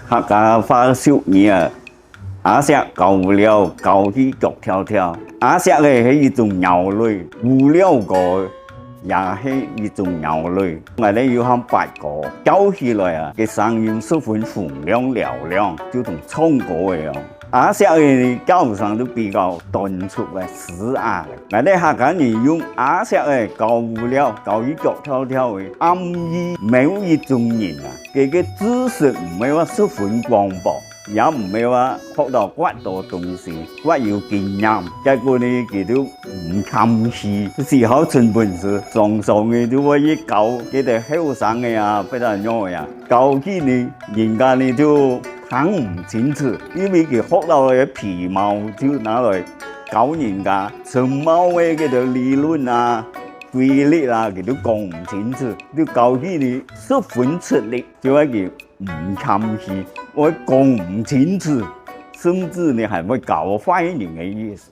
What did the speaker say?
客家話俗語啊，阿石教唔了，教起腳跳跳。阿石咧係一種鳥類，無聊個也係一種鳥類。我哋要向白鴿叫起來啊，嘅聲音十分洪亮嘹亮，就同唱歌一樣。阿石嘅叫聲都比較敦促嘅嘶啞嘅。我哋客家人用阿石嘅教唔了，教起腳跳跳嘅暗意，某一種人啊，佢嘅知識唔係話十分廣博。也唔係話學到quá多東西，quá有經驗，結果呢佢都唔襟氣，時候成本事，常常嘅都可以教佢哋後生嘅啊，不得了呀，教起呢，人家呢就聽唔清楚，因為佢學到嘅皮毛就拿來教人家，陳茂嘅嗰啲理論啊、規律啊，佢都講唔清楚，就教起呢十分吃力，就係佢唔襟氣。我講唔清楚，甚至你係會搞壞人嘅意思。